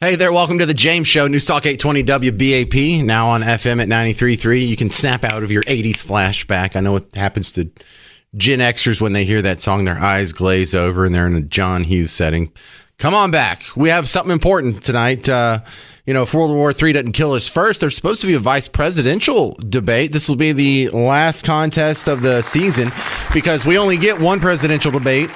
Hey there, welcome to the James Show, News Talk 820 WBAP, now on FM at 93.3. You can snap out of your 80s flashback. I know what happens to Gen Xers when they hear that song. Their eyes glaze over and they're in a John Hughes setting. Come on back. We have something important tonight. If World War III doesn't kill us first, there's supposed to be a vice presidential debate. This will be the last contest of the season because we only get one presidential debate.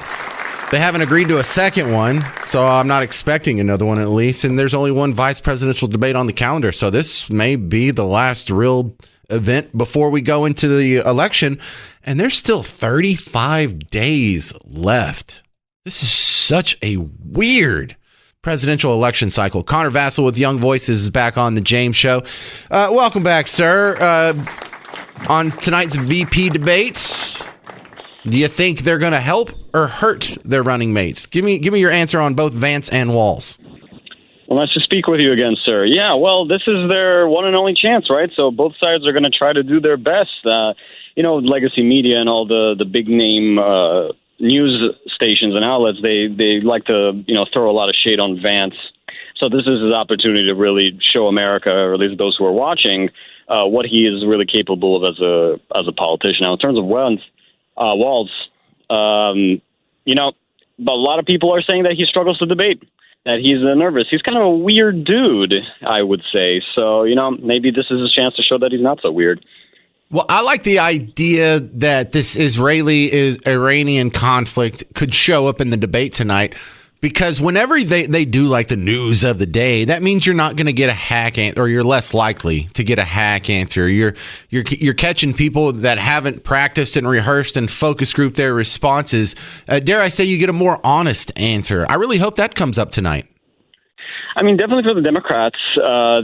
They haven't agreed to a second one, so I'm not expecting another one at least. And there's only one vice presidential debate on the calendar. So this may be the last real event before we go into the election. And there's still 35 days left. This is such a weird presidential election cycle. Connor Vassell with Young Voices is back on the James Show. Welcome back, sir. On tonight's VP debate, do you think they're going to help or hurt their running mates? Give me your answer on both Vance and Walz. Well, nice to speak with you again, sir. Yeah, well, this is their one and only chance, right? So both sides are going to try to do their best. Legacy media and all the big name news stations and outlets, they like to, throw a lot of shade on Vance. So this is his opportunity to really show America, or at least those who are watching, what he is really capable of as a politician. Now, in terms of Walz, but a lot of people are saying that he struggles to debate, that he's nervous. He's kind of a weird dude, I would say. So, maybe this is his chance to show that he's not so weird. Well, I like the idea that this Israeli-Iranian conflict could show up in the debate tonight, because whenever they do like the news of the day, that means you're not going to get a hack answer, or you're less likely to get a hack answer. You're catching people that haven't practiced and rehearsed and focus group their responses. Dare I say you get a more honest answer. I really hope that comes up tonight. I mean, definitely for the Democrats.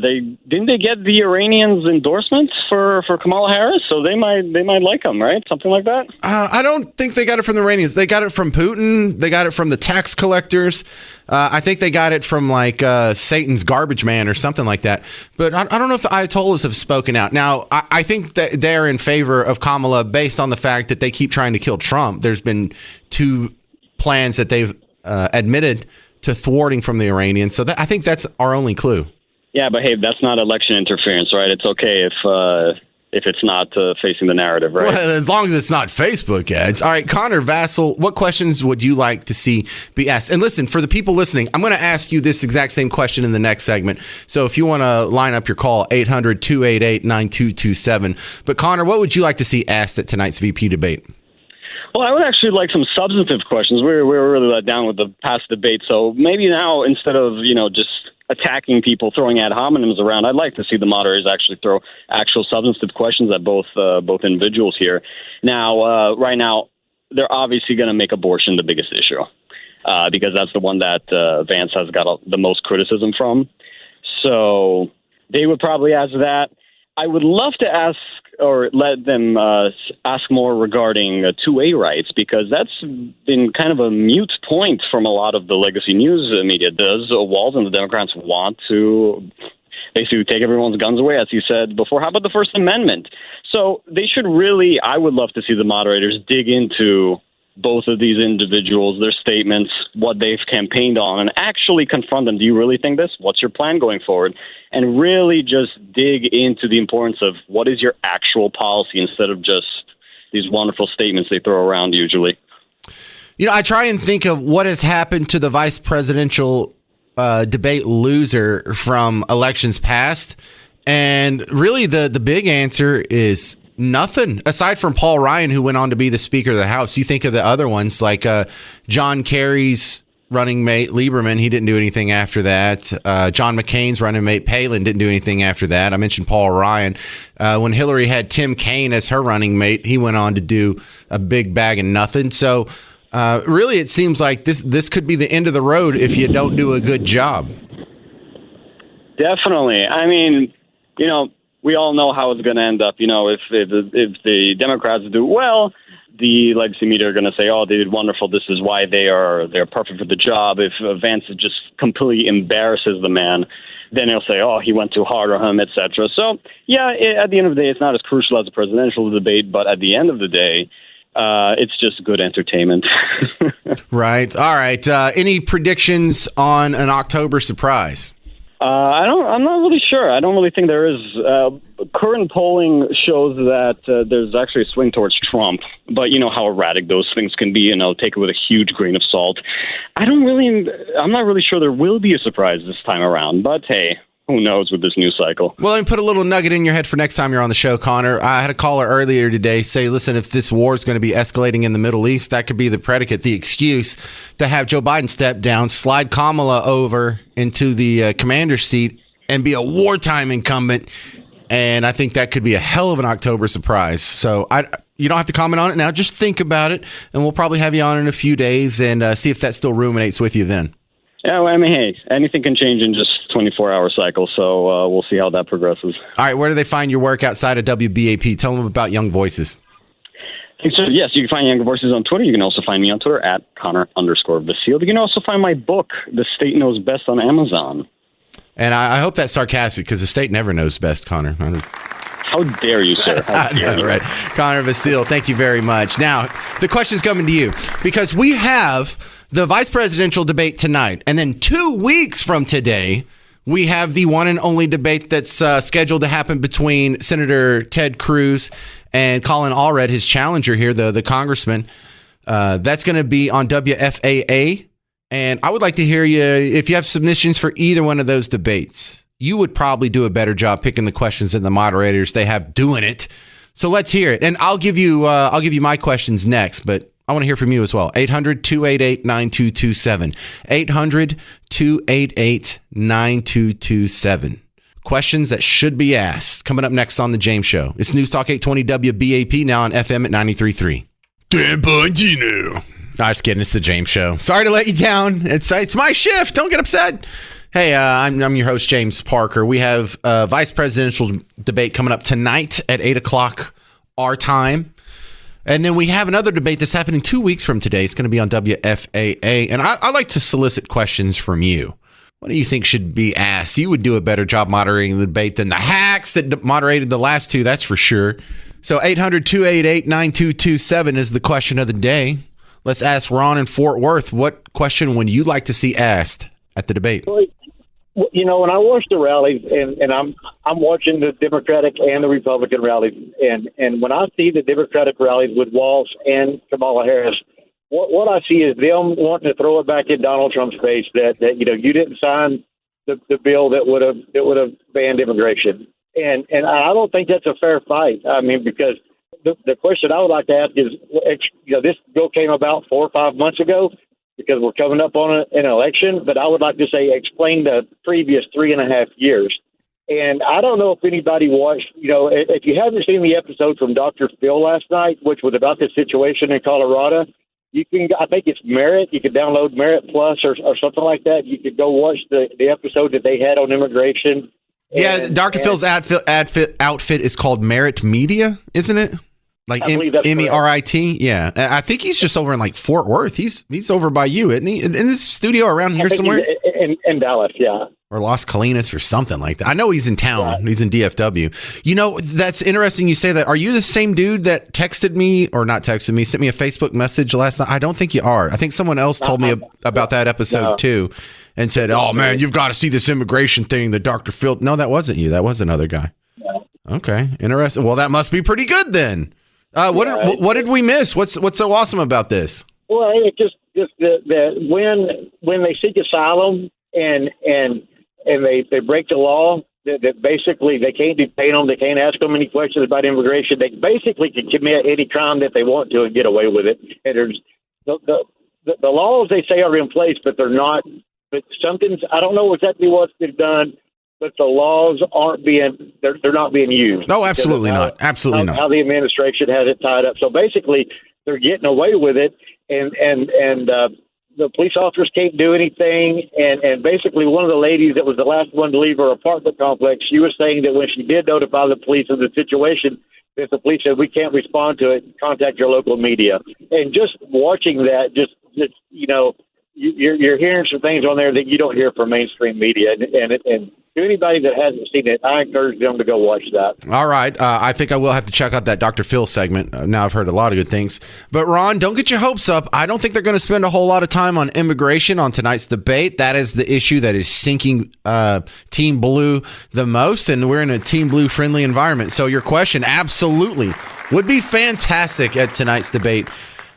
Didn't they get the Iranians' endorsement for Kamala Harris? So they might like them, right? Something like that. I don't think they got it from the Iranians. They got it from Putin. They got it from the tax collectors. I think they got it from Satan's garbage man or something like that. But I don't know if the Ayatollahs have spoken out. Now, I think that they're in favor of Kamala based on the fact that they keep trying to kill Trump. There's been two plans that they've admitted to thwarting from the Iranians. So I think that's our only clue. Yeah, but hey, that's not election interference, right? It's okay if it's not facing the narrative, right? Well, as long as it's not Facebook ads. All right, Connor Vassell, what questions would you like to see be asked? And listen, for the people listening, I'm going to ask you this exact same question in the next segment. So if you want to line up your call, 800-288-9227. But Connor, what would you like to see asked at tonight's VP debate? Well, I would actually like some substantive questions. We were really let down with the past debate, so maybe now, instead of just attacking people, throwing ad hominems around, I'd like to see the moderators actually throw actual substantive questions at both individuals here. Now, right now, they're obviously going to make abortion the biggest issue because that's the one that Vance has got the most criticism from. So they would probably ask that. I would love to ask or let them ask more regarding 2A rights, because that's been kind of a mute point from a lot of the legacy news media. Does Walz and the Democrats want to basically take everyone's guns away, as you said before? How about the First Amendment? So they should really, I would love to see the moderators dig into both of these individuals, their statements, what they've campaigned on, and actually confront them. Do you really think this? What's your plan going forward? And really just dig into the importance of what is your actual policy instead of just these wonderful statements they throw around usually. I try and think of what has happened to the vice presidential debate loser from elections past. And really the big answer is nothing, aside from Paul Ryan, who went on to be the Speaker of the House. You think of the other ones like John Kerry's running mate, Lieberman. He didn't do anything after that. John McCain's running mate, Palin, didn't do anything after that. I mentioned Paul Ryan. When Hillary had Tim Kaine as her running mate, he went on to do a big bag of nothing. So really, it seems like this could be the end of the road if you don't do a good job. Definitely. I mean, we all know how it's going to end up. If the Democrats do well, the legacy media are going to say, "Oh, they did wonderful. This is why they're perfect for the job." If Vance just completely embarrasses the man, then they'll say, "Oh, he went too hard on him," etc. So, yeah, at the end of the day, it's not as crucial as a presidential debate, but at the end of the day, it's just good entertainment. Right. All right. Any predictions on an October surprise? I'm not really sure. I don't really think there is. Current polling shows that there's actually a swing towards Trump, but you know how erratic those things can be, and I'll take it with a huge grain of salt. I'm not really sure there will be a surprise this time around, but hey, who knows with this news cycle. Well, let me put a little nugget in your head for next time you're on the show, Connor. I had a caller earlier today say, listen, if this war is going to be escalating in the Middle East, that could be the predicate, the excuse to have Joe Biden step down, slide Kamala over into the commander's seat, and be a wartime incumbent. And I think that could be a hell of an October surprise. So you don't have to comment on it now. Just think about it, and we'll probably have you on in a few days and see if that still ruminates with you then. Yeah, well, I mean, hey, anything can change in just 24-hour cycle, so we'll see how that progresses. All right, where do they find your work outside of WBAP? Tell them about Young Voices. So, yes, you can find Young Voices on Twitter. You can also find me on Twitter at Connor_Vasile. You can also find my book, The State Knows Best, on Amazon. And I hope that's sarcastic, because the state never knows best, Connor. How dare you, sir? How dare you? Right. Connor Vasile, thank you very much. Now, the question's coming to you, because we have the vice presidential debate tonight, and then 2 weeks from today, we have the one and only debate that's scheduled to happen between Senator Ted Cruz and Colin Allred, his challenger here, the congressman. That's going to be on WFAA, and I would like to hear you, if you have submissions for either one of those debates. You would probably do a better job picking the questions than the moderators they have doing it. So let's hear it, and I'll give you my questions next, but I want to hear from you as well. 800-288-9227. 800-288-9227. Questions that should be asked. Coming up next on The James Show. It's News Talk 820 WBAP, now on FM at 93.3. Dan Bongino. No, just kidding. It's The James Show. Sorry to let you down. It's my shift. Don't get upset. Hey, I'm your host, James Parker. We have a vice presidential debate coming up tonight at 8 o'clock our time. And then we have another debate that's happening 2 weeks from today. It's going to be on WFAA. And I like to solicit questions from you. What do you think should be asked? You would do a better job moderating the debate than the hacks that moderated the last two, that's for sure. So 800-288-9227 is the question of the day. Let's ask Ron in Fort Worth. What question would you like to see asked at the debate? Well, you know, when I watch the rallies, and I'm watching the Democratic and the Republican rallies, and when I see the Democratic rallies with Walsh and Kamala Harris, what I see is them wanting to throw it back in Donald Trump's face that you know, you didn't sign the bill that would have banned immigration, and I don't think that's a fair fight. I mean, because the question I would like to ask is, you know, this bill came about 4 or 5 months ago, because we're coming up on an election, but I would like to say explain the previous 3.5 years. And I don't know if anybody watched, you know, if you haven't seen the episode from Dr. Phil last night, which was about the situation in Colorado, you can, I think it's Merit. You could download Merit Plus or something like that. You could go watch the episode that they had on immigration. Yeah, Dr. Phil's outfit is called Merit Media, isn't it? Like MERIT? Yeah. I think he's just over in like Fort Worth. He's over by you, isn't he? In this studio around here somewhere? In Dallas, yeah. Or Las Colinas or something like that. I know he's in town. Yeah. He's in DFW. You know, that's interesting you say that. Are you the same dude that texted me, or not texted me, sent me a Facebook message last night? I don't think you are. I think someone else told me about that episode too, and said, oh man, you've got to see this immigration thing that Dr. Phil. No, that wasn't you. That was another guy. No. Okay. Interesting. Well, that must be pretty good then. What did we miss? What's so awesome about this? Well, it's just that when they seek asylum and they break the law, that basically they can't detain them, they can't ask them any questions about immigration. They basically can commit any crime that they want to and get away with it. And there's the laws they say are in place, but they're not. But something's, I don't know exactly what's been done, but the laws aren't being, they're not being used. No, absolutely not. Absolutely not. How the administration has it tied up. So basically, they're getting away with it, and the police officers can't do anything. And basically, one of the ladies that was the last one to leave her apartment complex, she was saying that when she did notify the police of the situation, that the police said, we can't respond to it, contact your local media. And just watching that, just you know, you're hearing some things on there that you don't hear from mainstream media, and to anybody that hasn't seen it, I encourage them to go watch that. All right. I think I will have to check out that Dr. Phil segment. Now I've heard a lot of good things. But, Ron, don't get your hopes up. I don't think they're going to spend a whole lot of time on immigration on tonight's debate. That is the issue that is sinking Team Blue the most, and we're in a Team Blue-friendly environment. So your question absolutely would be fantastic at tonight's debate.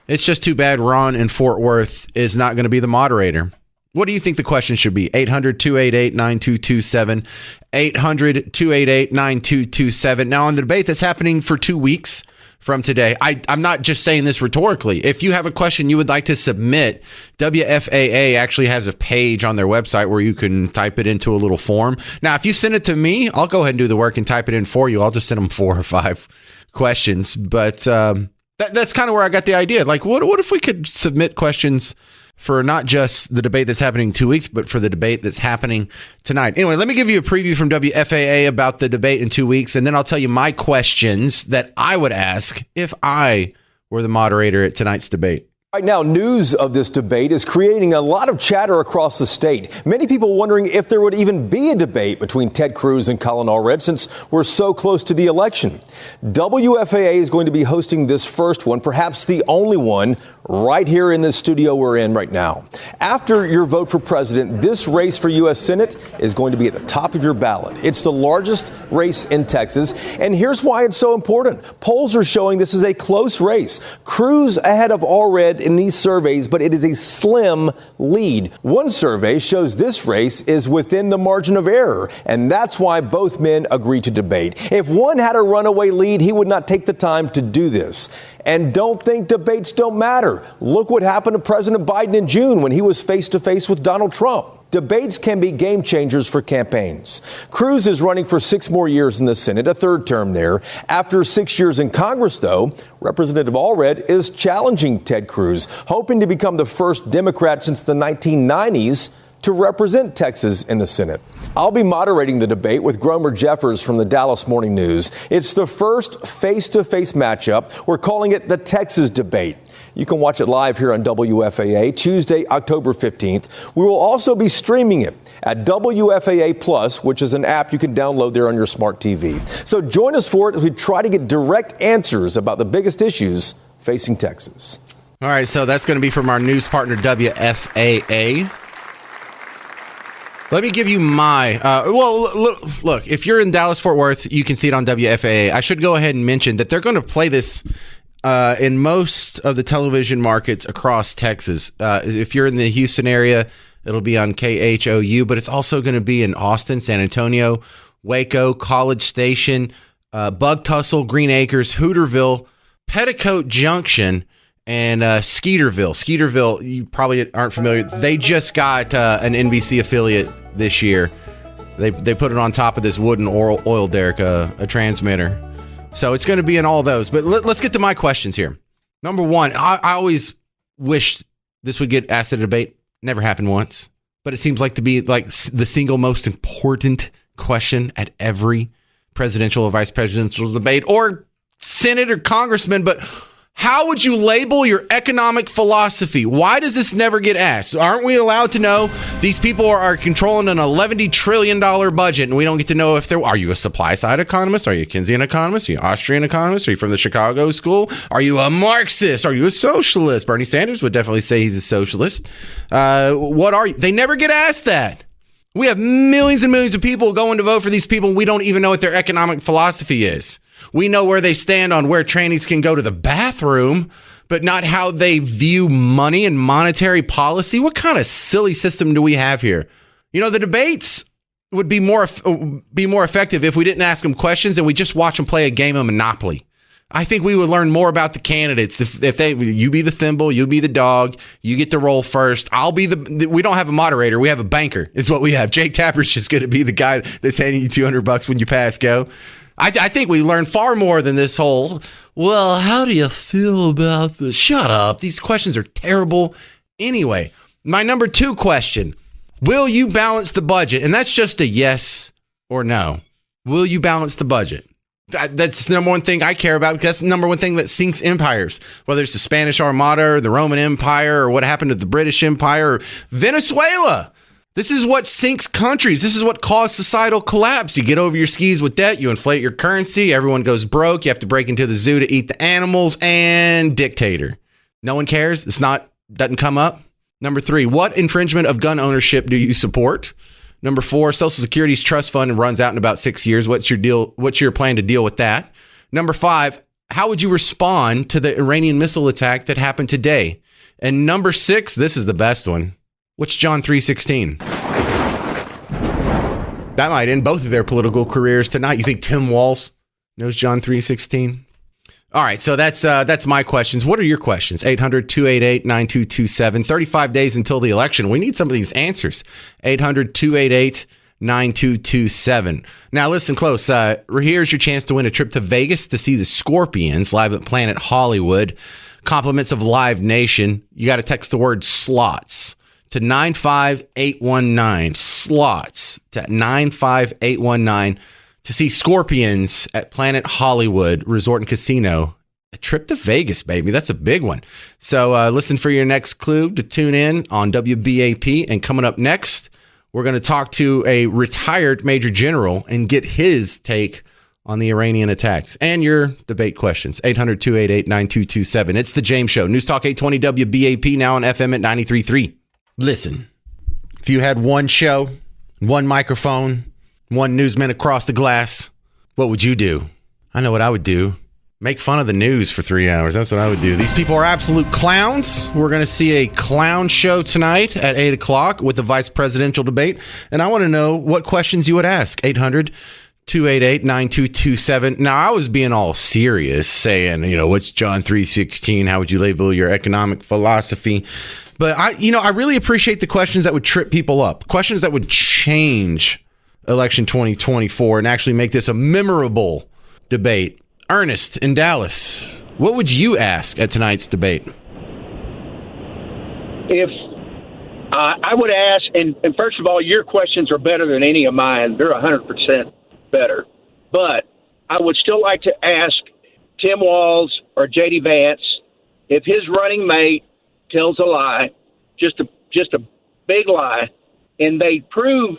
It's just too bad Ron in Fort Worth is not going to be the moderator. What do you think the question should be? 800-288-9227. 800-288-9227. Now, on the debate that's happening for 2 weeks from today, I'm not just saying this rhetorically. If you have a question you would like to submit, WFAA actually has a page on their website where you can type it into a little form. Now, if you send it to me, I'll go ahead and do the work and type it in for you. I'll just send them 4 or 5 questions. But that's kind of where I got the idea. Like, what if we could submit questions for not just the debate that's happening in 2 weeks, but for the debate that's happening tonight? Anyway, let me give you a preview from WFAA about the debate in 2 weeks, and then I'll tell you my questions that I would ask if I were the moderator at tonight's debate. Right now, news of this debate is creating a lot of chatter across the state. Many people wondering if there would even be a debate between Ted Cruz and Colin Allred since we're so close to the election. WFAA is going to be hosting this first one, perhaps the only one, right here in the studio we're in right now. After your vote for president, this race for U.S. Senate is going to be at the top of your ballot. It's the largest race in Texas, and here's why it's so important. Polls are showing this is a close race. Cruz ahead of Allred in these surveys, but it is a slim lead. One survey shows this race is within the margin of error, and that's why both men agreed to debate. If one had a runaway lead, he would not take the time to do this. And don't think debates don't matter. Look what happened to President Biden in June when he was face-to-face with Donald Trump. Debates can be game changers for campaigns. Cruz is running for 6 more years in the Senate, a third term there. After 6 years in Congress, though, Representative Allred is challenging Ted Cruz, hoping to become the first Democrat since the 1990s to represent Texas in the Senate. I'll be moderating the debate with Gromer Jeffers from the Dallas Morning News. It's the first face-to-face matchup. We're calling it the Texas debate. You can watch it live here on WFAA Tuesday, October 15th. We will also be streaming it at WFAA Plus, which is an app you can download there on your smart TV. So join us for it as we try to get direct answers about the biggest issues facing Texas. All right, so that's going to be from our news partner, WFAA. Let me give you my, look, if you're in Dallas-Fort Worth, you can see it on WFAA. I should go ahead and mention that they're going to play this in most of the television markets across Texas. If you're in the Houston area, it'll be on KHOU, but it's also going to be in Austin, San Antonio, Waco, College Station, Bug Tussle, Green Acres, Hooterville, Petticoat Junction, and Skeeterville. Skeeterville, you probably aren't familiar. They just got an NBC affiliate this year. They put it on top of this wooden oil derrick, a transmitter. So it's going to be in all those. But let's get to my questions here. Number one, I always wished this would get asked at a debate. Never happened once. But it seems like to be like the single most important question at every presidential or vice presidential debate or Senate or congressman. But how would you label your economic philosophy? Why does this never get asked? Aren't we allowed to know these people are controlling an $11 trillion budget and we don't get to know if they're, are you a supply side economist? Are you a Keynesian economist? Are you an Austrian economist? Are you from the Chicago school? Are you a Marxist? Are you a socialist? Bernie Sanders would definitely say he's a socialist. What are you? They never get asked that. We have millions and millions of people going to vote for these people. We don't even know what their economic philosophy is. We know where they stand on where trannies can go to the bathroom, but not how they view money and monetary policy. What kind of silly system do we have here? You know, the debates would be more effective if we didn't ask them questions and we just watch them play a game of Monopoly. I think we would learn more about the candidates if you be the thimble, you be the dog, you get to roll first. I'll be we don't have a moderator, we have a banker is what we have. Jake Tapper's just going to be the guy that's handing you $200 when you pass go. I think we learn far more than this whole, well, how do you feel about this? Shut up. These questions are terrible. Anyway, my number 2 question, will you balance the budget? And that's just a yes or no. Will you balance the budget? That's the number one thing I care about because that's the number one thing that sinks empires, whether it's the Spanish Armada or the Roman Empire or what happened to the British Empire or Venezuela. This is what sinks countries. This is what caused societal collapse. You get over your skis with debt, you inflate your currency, everyone goes broke, you have to break into the zoo to eat the animals, and dictator. No one cares. Doesn't come up. Number 3, what infringement of gun ownership do you support? Number 4, Social Security's trust fund runs out in about 6 years. What's your plan to deal with that? Number 5, how would you respond to the Iranian missile attack that happened today? And number 6, this is the best one. What's John 3:16? That might end both of their political careers tonight. You think Tim Walz knows John 3:16? All right, so that's my questions. What are your questions? 800-288-9227. 35 days until the election. We need some of these answers. 800-288-9227. Now, listen close. Here's your chance to win a trip to Vegas to see the Scorpions live at Planet Hollywood. Compliments of Live Nation. You got to text the word slots to 95819. Slots to 95819 to see Scorpions at Planet Hollywood Resort and Casino. A trip to Vegas, baby. That's a big one. So listen for your next clue to tune in on WBAP. And coming up next, we're going to talk to a retired Major General and get his take on the Iranian attacks and your debate questions. 800-288-9227. It's The James Show. News Talk 820 WBAP, now on FM at 93.3. Listen, if you had one show, one microphone, one newsman across the glass, what would you do? I know what I would do. Make fun of the news for 3 hours. That's what I would do. These people are absolute clowns. We're going to see a clown show tonight at 8 o'clock with the vice presidential debate. And I want to know what questions you would ask. 800-288-9227. Now, I was being all serious, saying, what's John 3:16? How would you label your economic philosophy? But I really appreciate the questions that would trip people up, questions that would change election 2024 and actually make this a memorable debate. Ernest in Dallas, what would you ask at tonight's debate? If I would ask, and first of all, your questions are better than any of mine. They're 100% better. But I would still like to ask Tim Walz or J.D. Vance if his running mate tells a lie, just a big lie, and they prove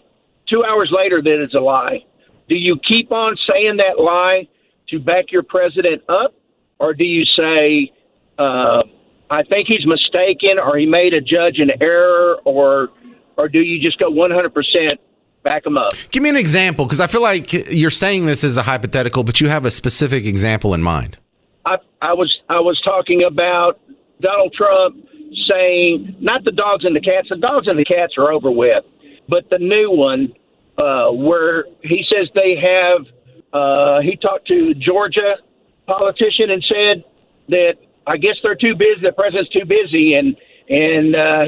2 hours later that it's a lie. Do you keep on saying that lie to back your president up, or do you say, I think he's mistaken, or he made a judge an error, or do you just go 100% back him up? Give me an example, because I feel like you're saying this as a hypothetical, but you have a specific example in mind. I was talking about Donald Trump saying, not the dogs and the cats are over with, but the new one where he says they have, he talked to Georgia politician and said that I guess they're too busy, the president's too busy, and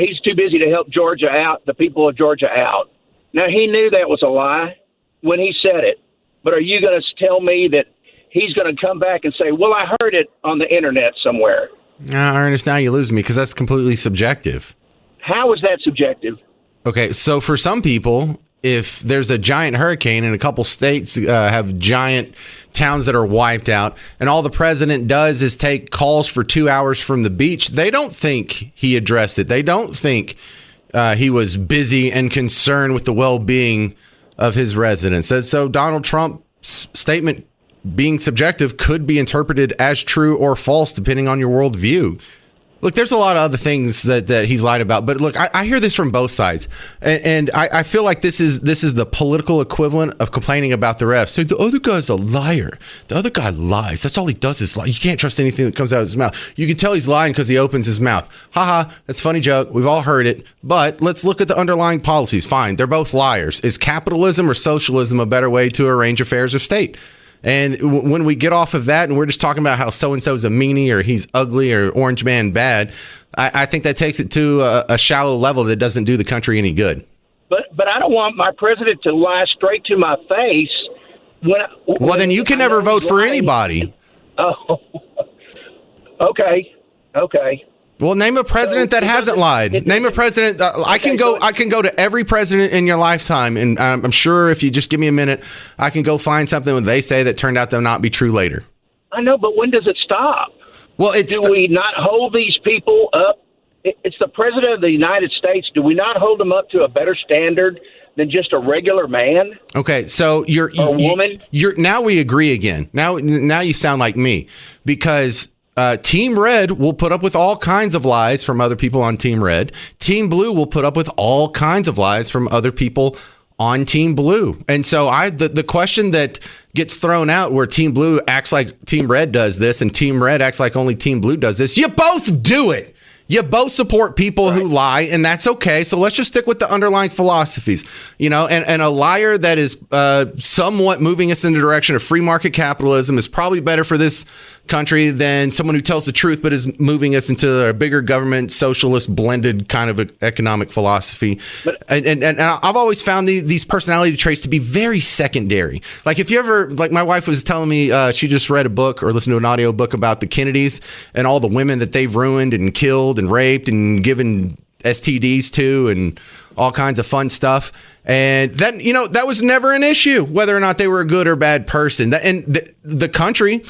he's too busy to help Georgia out, the people of Georgia out. Now, he knew that was a lie when he said it, but are you going to tell me that he's going to come back and say, well, I heard it on the internet somewhere? Ernest, now you lose me, because that's completely subjective. How is that subjective? Okay, so for some people, if there's a giant hurricane and a couple states have giant towns that are wiped out, and all the president does is take calls for 2 hours from the beach, they don't think he addressed it. They don't think he was busy and concerned with the well-being of his residents. So Donald Trump's statement, being subjective, could be interpreted as true or false depending on your worldview. Look, there's a lot of other things that he's lied about, but look, I hear this from both sides, and I feel like this is the political equivalent of complaining about the refs. So the other guy's a liar. The other guy lies. That's all he does is lie. You can't trust anything that comes out of his mouth. You can tell he's lying because he opens his mouth. Haha, that's a funny joke. We've all heard it, but let's look at the underlying policies. Fine, they're both liars. Is capitalism or socialism a better way to arrange affairs of state? And when we get off of that and we're just talking about how so-and-so is a meanie or he's ugly or orange man bad, I think that takes it to a shallow level that doesn't do the country any good. But I don't want my president to lie straight to my face. Well, then you can never vote for anybody. Oh, okay. Well, name a president that hasn't lied. Name a president. I can go to every president in your lifetime, and I'm sure if you just give me a minute, I can go find something that they say that turned out to not be true later. I know, but when does it stop? Well, do we not hold these people up it's the president of the United States. Do we not hold him up to a better standard than just a regular man? Okay, so woman. Now we agree again. Now you sound like me, because Team Red will put up with all kinds of lies from other people on Team Red. Team Blue will put up with all kinds of lies from other people on Team Blue. And so the question that gets thrown out where Team Blue acts like Team Red does this and Team Red acts like only Team Blue does this, you both do it. You both support people who lie, and that's okay. So let's just stick with the underlying philosophies, and a liar that is somewhat moving us in the direction of free market capitalism is probably better for this country than someone who tells the truth but is moving us into a bigger government, socialist, blended kind of economic philosophy. And I've always found these personality traits to be very secondary. Like if you ever, like my wife was telling me, she just read a book or listened to an audio book about the Kennedys and all the women that they've ruined and killed and raped and given STDs to and all kinds of fun stuff. And then, that was never an issue, whether or not they were a good or bad person. And the country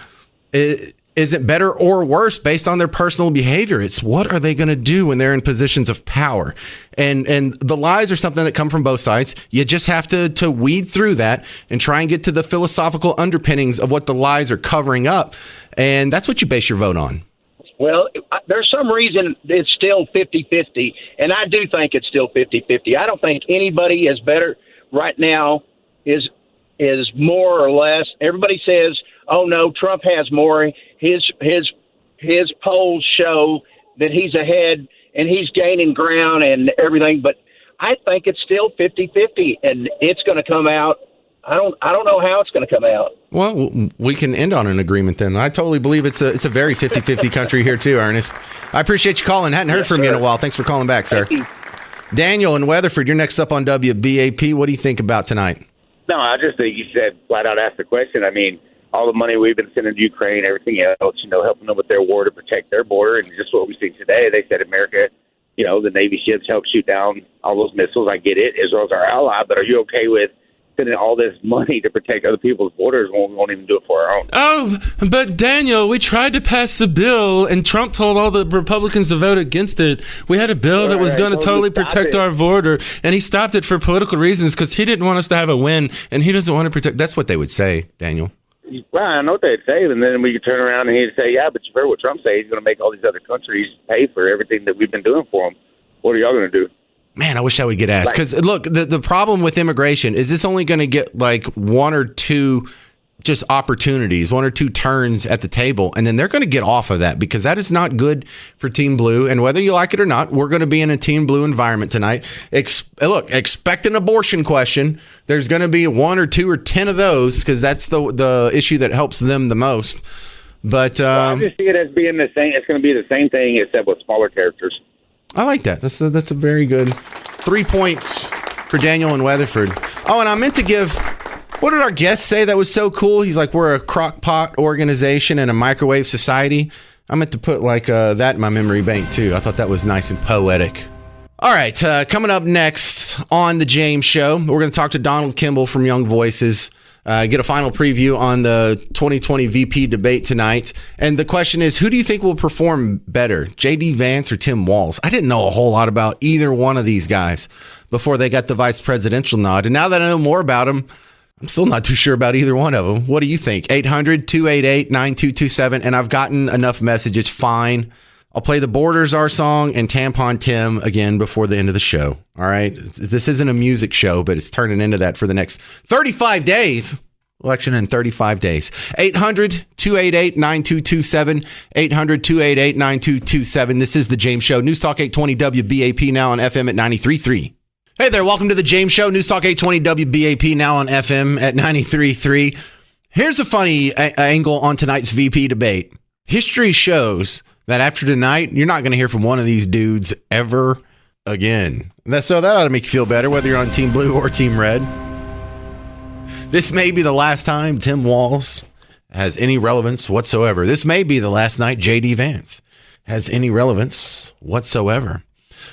isn't better or worse based on their personal behavior. It's what are they going to do when they're in positions of power? And the lies are something that come from both sides. You just have to weed through that and try and get to the philosophical underpinnings of what the lies are covering up. And that's what you base your vote on. Well, there's some reason it's still 50-50, and I do think it's still 50-50. I don't think anybody is better right now is more or less. Everybody says, oh, no, Trump has more. His polls show that he's ahead and he's gaining ground and everything, but I think it's still 50-50, and it's going to come out. I don't know how it's going to come out. Well, we can end on an agreement then. I totally believe it's a very 50-50 country here too, Ernest. I appreciate you calling. Hadn't heard from you in a while. Thanks for calling back, sir. Daniel in Weatherford, you're next up on WBAP. What do you think about tonight? No, I just think you said flat out ask the question. I mean, all the money we've been sending to Ukraine, everything else, helping them with their war to protect their border, and just what we see today. They said America, the Navy ships help shoot down all those missiles. I get it. Israel's our ally, but are you okay with spending all this money to protect other people's borders when we won't even do it for our own? Oh, but Daniel, we tried to pass the bill, and Trump told all the Republicans to vote against it. We had a bill that was going to totally protect our border, and he stopped it for political reasons because he didn't want us to have a win, and he doesn't want to protect. That's what they would say, Daniel. Well, I know what they'd say, and then we could turn around and he'd say, yeah, but you've heard what Trump said. He's going to make all these other countries pay for everything that we've been doing for them. What are y'all going to do? Man, I wish I would get asked. Because, look, the problem with immigration is this only going to get like one or two just opportunities, one or two turns at the table, and then they're going to get off of that because that is not good for Team Blue. And whether you like it or not, we're going to be in a Team Blue environment tonight. Look, expect an abortion question. There's going to be 1 or 2 or 10 of those because that's the issue that helps them the most. But I just see it as being the same. It's going to be the same thing except with smaller characters. I like that. That's a very good 3 points for Daniel in Weatherford. Oh, and I meant to give, what did our guest say that was so cool? He's like, we're a crock pot organization and a microwave society. I meant to put like that in my memory bank too. I thought that was nice and poetic. All right, coming up next on The James Show, we're going to talk to Donald Kimball from Young Voices. Get a final preview on the 2020 VP debate tonight. And the question is, who do you think will perform better, J.D. Vance or Tim Walz? I didn't know a whole lot about either one of these guys before they got the vice presidential nod. And now that I know more about them, I'm still not too sure about either one of them. What do you think? 800-288-9227. And I've gotten enough messages. Fine. I'll play the Borders Our Song and Tampon Tim again before the end of the show. All right. This isn't a music show, but it's turning into that for the next 35 days. Election in 35 days. 800-288-9227. 800-288-9227. This is The James Show. News Talk 820 WBAP, now on FM at 93.3. Hey there. Welcome to The James Show. News Talk 820 WBAP, now on FM at 93.3. Here's a funny angle on tonight's VP debate. History shows that after tonight, you're not going to hear from one of these dudes ever again. So that ought to make you feel better, whether you're on Team Blue or Team Red. This may be the last time Tim Walz has any relevance whatsoever. This may be the last night J.D. Vance has any relevance whatsoever.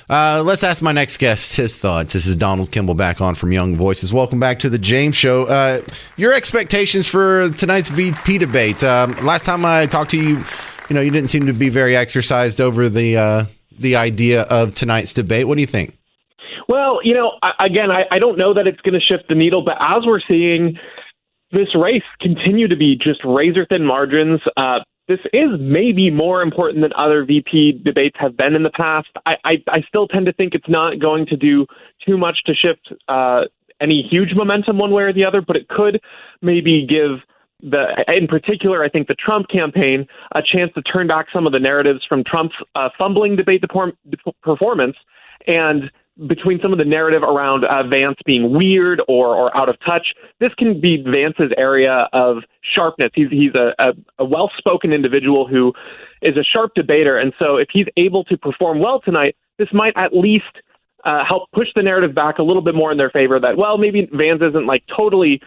Let's ask my next guest his thoughts. This is Donald Kimball back on from Young Voices. Welcome back to The James Show. Your expectations for tonight's VP debate. Last time I talked to you, you didn't seem to be very exercised over the the idea of tonight's debate? What do you think? Well, I don't know that it's going to shift the needle, but as we're seeing this race continue to be just razor-thin margins, this is maybe more important than other VP debates have been in the past. I still tend to think it's not going to do too much to shift any huge momentum one way or the other, but it could maybe give in particular, I think the Trump campaign a chance to turn back some of the narratives from Trump's fumbling debate performance, and between some of the narrative around Vance being weird or out of touch. This can be Vance's area of sharpness. He's a well-spoken individual who is a sharp debater, and so if he's able to perform well tonight, this might at least help push the narrative back a little bit more in their favor that, well, maybe Vance isn't like totally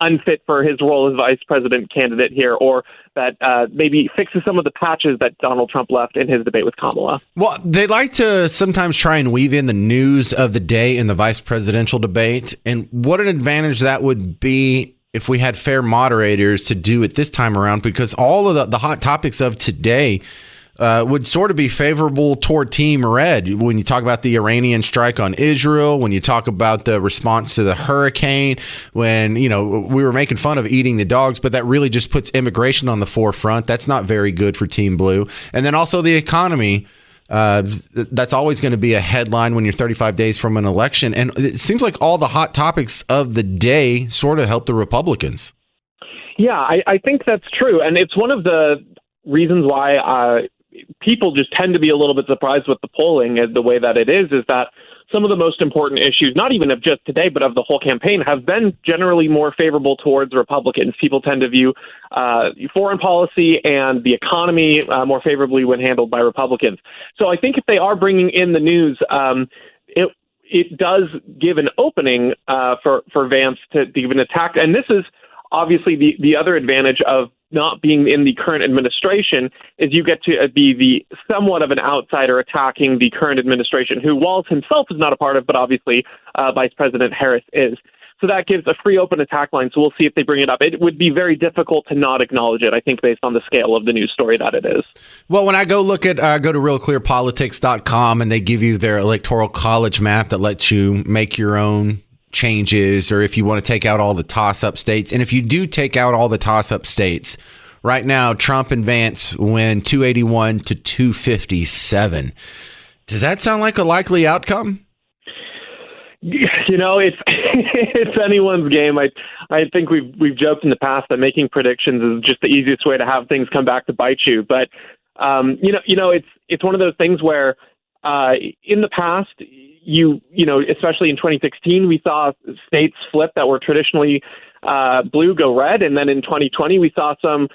unfit for his role as vice president candidate here, or that maybe fixes some of the patches that Donald Trump left in his debate with Kamala. Well, they like to sometimes try and weave in the news of the day in the vice presidential debate. And what an advantage that would be if we had fair moderators to do it this time around, because all of the hot topics of today would sort of be favorable toward Team Red. When you talk about the Iranian strike on Israel, when you talk about the response to the hurricane, when, we were making fun of eating the dogs, but that really just puts immigration on the forefront. That's not very good for Team Blue. And then also the economy. That's always going to be a headline when you're 35 days from an election. And it seems like all the hot topics of the day sort of help the Republicans. Yeah, I think that's true. And it's one of the reasons why people just tend to be a little bit surprised with the polling the way that it is that some of the most important issues, not even of just today, but of the whole campaign, have been generally more favorable towards Republicans. People tend to view foreign policy and the economy more favorably when handled by Republicans. So I think if they are bringing in the news, it does give an opening for Vance to give an attack. And this is obviously the other advantage of not being in the current administration is you get to be the somewhat of an outsider attacking the current administration, who Walz himself is not a part of, but obviously Vice President Harris is. So that gives a free open attack line. So we'll see if they bring it up. It would be very difficult to not acknowledge it, I think, based on the scale of the news story that it is. Well, when I go look at go to realclearpolitics.com and they give you their electoral college map that lets you make your own changes, or if you want to take out all the toss-up states. And if you do take out all the toss-up states, right now Trump and Vance win 281 to 257. Does that sound like a likely outcome? It's anyone's game. I think we've joked in the past that making predictions is just the easiest way to have things come back to bite you. But it's one of those things where in the past, especially in 2016, we saw states flip that were traditionally blue go red. And then in 2020, we saw some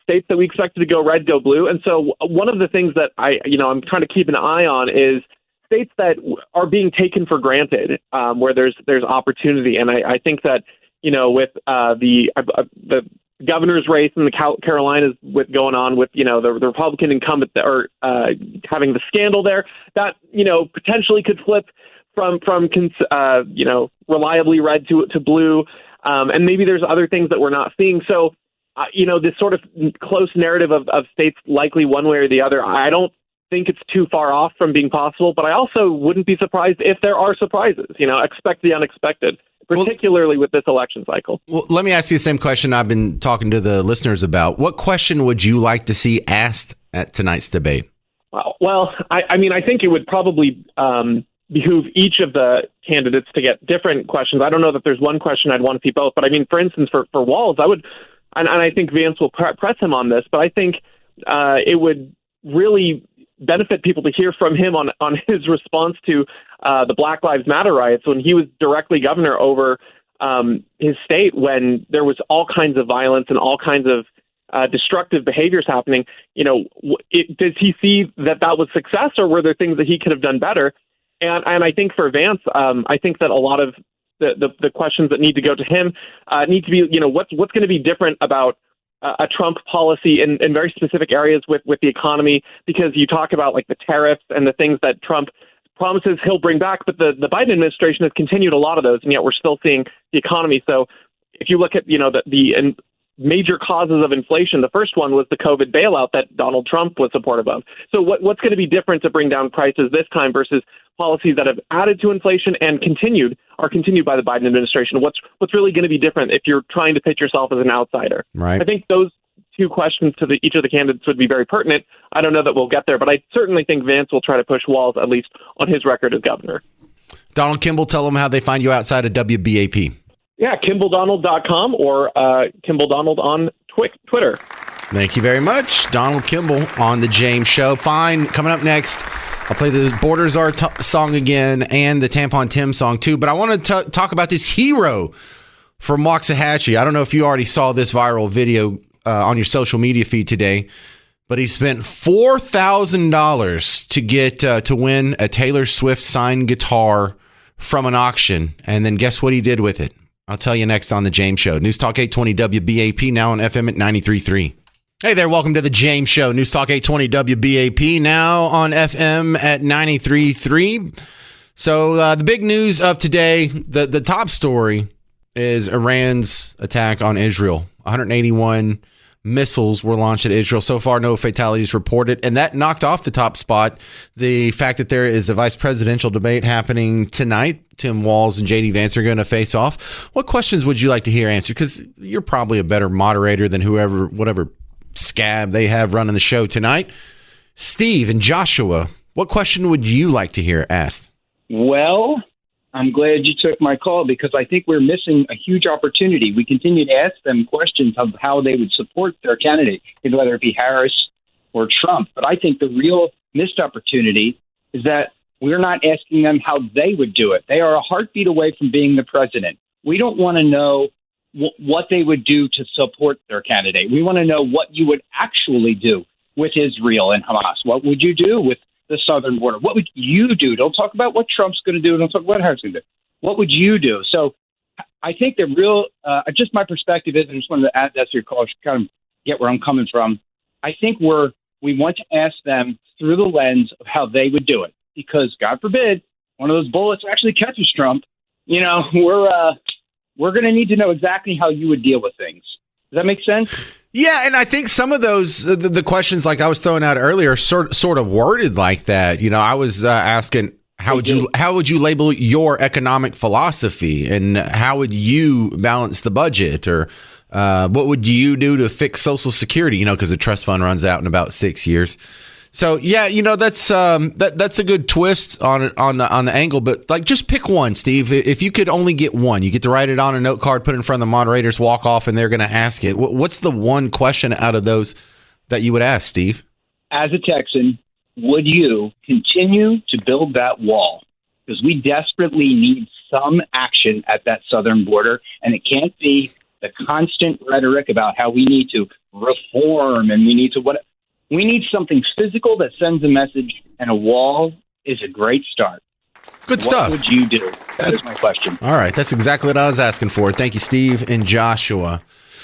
states that we expected to go red go blue. And so one of the things that I'm trying to keep an eye on is states that are being taken for granted, where there's opportunity. And I think that, with the governor's race in the Carolinas going on with, the Republican incumbent that are having the scandal there, that, potentially could flip from reliably red to blue. And maybe there's other things that we're not seeing. So, this sort of close narrative of states likely one way or the other, I don't think it's too far off from being possible, but I also wouldn't be surprised if there are surprises. Expect the unexpected, particularly with this election cycle. Well, let me ask you the same question I've been talking to the listeners about. What question would you like to see asked at tonight's debate? Well, I think it would probably behoove each of the candidates to get different questions. I don't know that there's one question I'd want to see both, but for instance, for Walz, I would, and I think Vance will press him on this, but I think it would really benefit people to hear from him on his response to the Black Lives Matter riots when he was directly governor over his state, when there was all kinds of violence and all kinds of destructive behaviors happening. Does he see that was success, or were there things that he could have done better? And I think for Vance, I think that a lot of the questions that need to go to him need to be, what's going to be different about a Trump policy in very specific areas with the economy, because you talk about like the tariffs and the things that Trump promises he'll bring back, but the Biden administration has continued a lot of those, and yet we're still seeing the economy. So if you look at, the major causes of inflation. The first one was the COVID bailout that Donald Trump was supportive of. So what's going to be different to bring down prices this time versus policies that have added to inflation and are continued by the Biden administration? What's really going to be different if you're trying to pitch yourself as an outsider? Right. I think those two questions to each of the candidates would be very pertinent. I don't know that we'll get there, but I certainly think Vance will try to push Walz, at least on his record as governor. Donald Kimball, tell them how they find you outside of WBAP. Yeah, KimballDonald.com or Kimball Donald on Twitter. Thank you very much. Donald Kimball on The James Show. Fine. Coming up next, I'll play the Borders Are song again and the Tampon Tim song too. But I want to talk about this hero from Waxahachie. I don't know if you already saw this viral video on your social media feed today, but he spent $4,000 to get to win a Taylor Swift signed guitar from an auction. And then guess what he did with it? I'll tell you next on The James Show. News Talk 820 WBAP, now on FM at 93.3. Hey there, welcome to The James Show. News Talk 820 WBAP, now on FM at 93.3. So the big news of today, the top story is Iran's attack on Israel. 181 missiles were launched at Israel. So far, no fatalities reported. And that knocked off the top spot the fact that there is a vice presidential debate happening tonight. Tim Walz and J.D. Vance are going to face off. What questions would you like to hear answered? Because you're probably a better moderator than whatever scab they have running the show tonight. Steve and Joshua, what question would you like to hear asked? Well, I'm glad you took my call because I think we're missing a huge opportunity. We continue to ask them questions of how they would support their candidate, whether it be Harris or Trump. But I think the real missed opportunity is that we're not asking them how they would do it. They are a heartbeat away from being the president. We don't want to know what they would do to support their candidate. We want to know what you would actually do with Israel and Hamas. What would you do with the southern border? What would you do? Don't talk about what Trump's going to do. Don't talk about what Harris is going to do. What would you do? So I think the real, just my perspective is, I just wanted to add that to your call to kind of get where I'm coming from. I think we want to ask them through the lens of how they would do it. Because God forbid, one of those bullets actually catches Trump. You know, we're going to need to know exactly how you would deal with things. Does that make sense? Yeah, and I think some of those, the questions like I was throwing out earlier, sort of worded like that. You know, I was asking, how would you label your economic philosophy, and how would you balance the budget, or what would you do to fix Social Security? You know, because the trust fund runs out in about 6 years. So yeah, you know, that's a good twist on the angle, but like just pick one, Steve. If you could only get one, you get to write it on a note card, put it in front of the moderators, walk off, and they're going to ask it. What's the one question out of those that you would ask, Steve? As a Texan, would you continue to build that wall? Because we desperately need some action at that southern border, and it can't be the constant rhetoric about how we need to reform and we need to what. We need something physical that sends a message, and a wall is a great start. Good stuff. What would you do? That's my question. All right. That's exactly what I was asking for. Thank you, Steve and Joshua.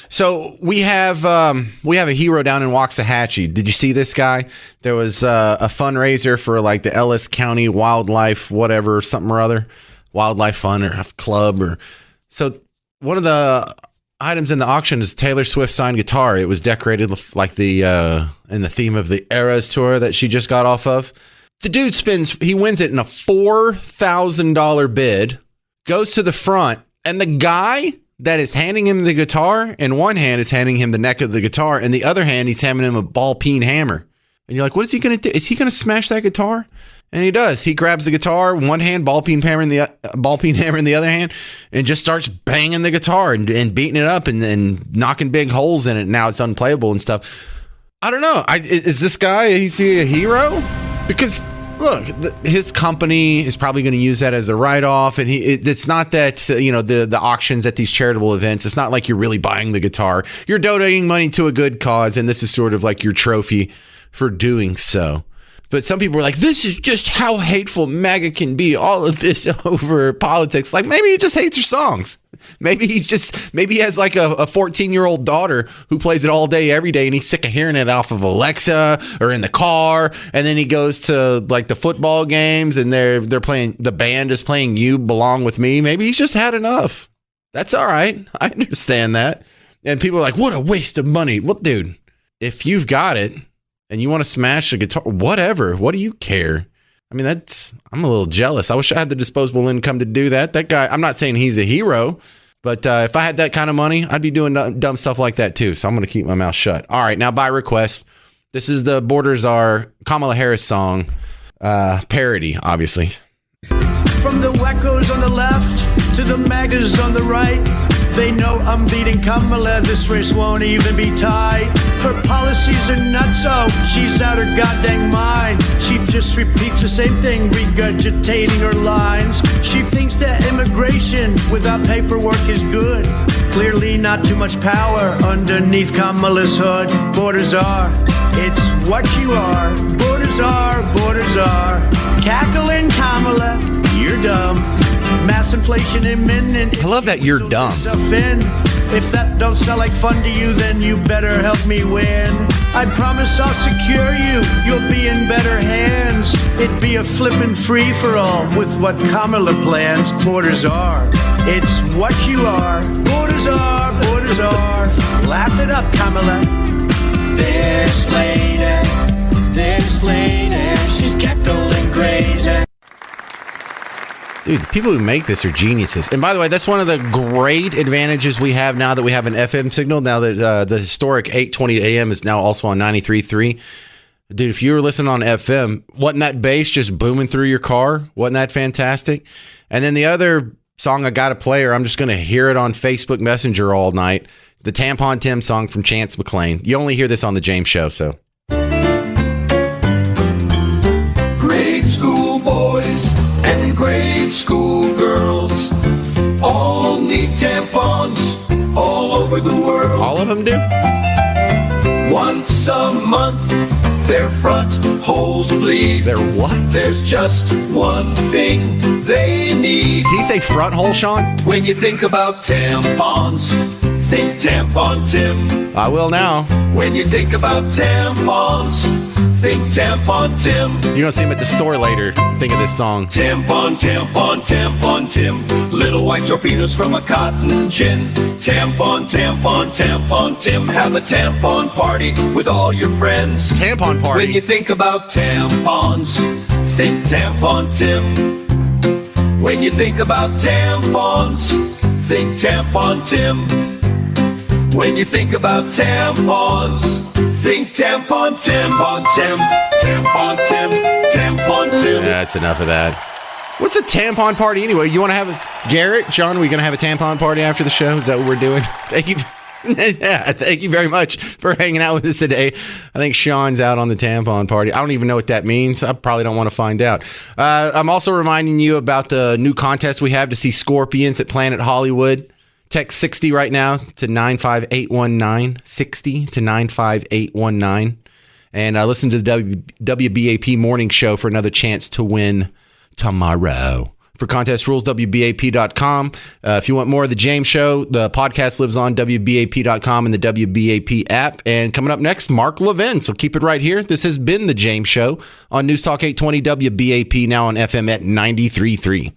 So we have a hero down in Waxahachie. Did you see this guy? There was a fundraiser for like the Ellis County Wildlife, whatever, something or other, Wildlife Fund or Club. So one of the items in the auction is Taylor Swift signed guitar. It was decorated like in the theme of the Eras tour that she just got off of. The dude he wins it in a $4,000 bid, goes to the front, and the guy that is handing him the guitar, in one hand is handing him the neck of the guitar, and the other hand he's handing him a ball-peen hammer. And you're like, what is he going to do? Is he going to smash that guitar? And he does. He grabs the guitar, one hand, ball-peen hammer in the other hand, and just starts banging the guitar and beating it up and knocking big holes in it. Now it's unplayable and stuff. I don't know. Is this guy, is he a hero? Because look, his company is probably going to use that as a write-off, and it's not that the auctions at these charitable events. It's not like you're really buying the guitar. You're donating money to a good cause, and this is sort of like your trophy for doing so. But some people are like, this is just how hateful MAGA can be. All of this over politics. Like, maybe he just hates your songs. Maybe he has like a 14-year-old daughter who plays it all day, every day, and he's sick of hearing it off of Alexa or in the car. And then he goes to like the football games, and they're playing. The band is playing "You Belong with Me." Maybe he's just had enough. That's all right. I understand that. And people are like, what a waste of money. Well, dude, if you've got it and you want to smash a guitar, whatever, what do you care? I mean, I'm a little jealous. I wish I had the disposable income to do that. That guy, I'm not saying he's a hero, but if I had that kind of money, I'd be doing dumb stuff like that too. So I'm going to keep my mouth shut. All right, now by request, this is the Borders Are Kamala Harris song, parody, obviously. From the wackos on the left to the MAGAs on the right, they know I'm beating Kamala. This race won't even be tied. Her policies are nutso. She's out her goddamn mind. She just repeats the same thing, regurgitating her lines. She thinks that immigration without paperwork is good. Clearly not too much power underneath Kamala's hood. Borders are, it's what you are. Borders are, borders are. Cackling Kamala, you're dumb. Mass inflation imminent. I love that you're dumb. If that don't sound like fun to you, then you better help me win. I promise I'll secure you. You'll be in better hands. It'd be a flippin' free-for-all with what Kamala plans. Borders are. It's what you are. Borders are. Borders are. Laugh it up, Kamala. This lady, she's cackling crazy. Dude, the people who make this are geniuses. And by the way, that's one of the great advantages we have now that we have an FM signal. Now that the historic 820 AM is now also on 93.3. Dude, if you were listening on FM, wasn't that bass just booming through your car? Wasn't that fantastic? And then the other song I got to play, or I'm just going to hear it on Facebook Messenger all night, the Tampon Tim song from Chance McClain. You only hear this on the James Show, so. Grade school boys and grade school girls all need tampons all over the world. All of them do? Once a month, their front holes bleed. Their what? There's just one thing they need. Can you say front hole, Sean? When you think about tampons, think Tampon Tim. I will now. When you think about tampons, think Tampon Tim. You're going to see him at the store later. Think of this song. Tampon, tampon, tampon Tim. Little white torpedoes from a cotton gin. Tampon, tampon, tampon Tim. Have a tampon party with all your friends. Tampon party. When you think about tampons, think Tampon Tim. When you think about tampons, think Tampon Tim. When you think about tampons, think Tampon Tim. Tampon Tim, Tampon Tim, Tampon Tim. That's enough of that. What's a tampon party anyway? You want to have a Garrett, John? Are we going to have a tampon party after the show? Is that what we're doing? Thank you. Yeah, thank you very much for hanging out with us today. I think Sean's out on the tampon party. I don't even know what that means. I probably don't want to find out. I'm also reminding you about the new contest we have to see Scorpions at Planet Hollywood. Text 60 right now to 95819. 60 to 95819. And listen to the WBAP morning show for another chance to win tomorrow. For contest rules, WBAP.com. If you want more of the James Show, the podcast lives on WBAP.com and the WBAP app. And coming up next, Mark Levin. So keep it right here. This has been the James Show on News Talk 820 WBAP, now on FM at 93.3.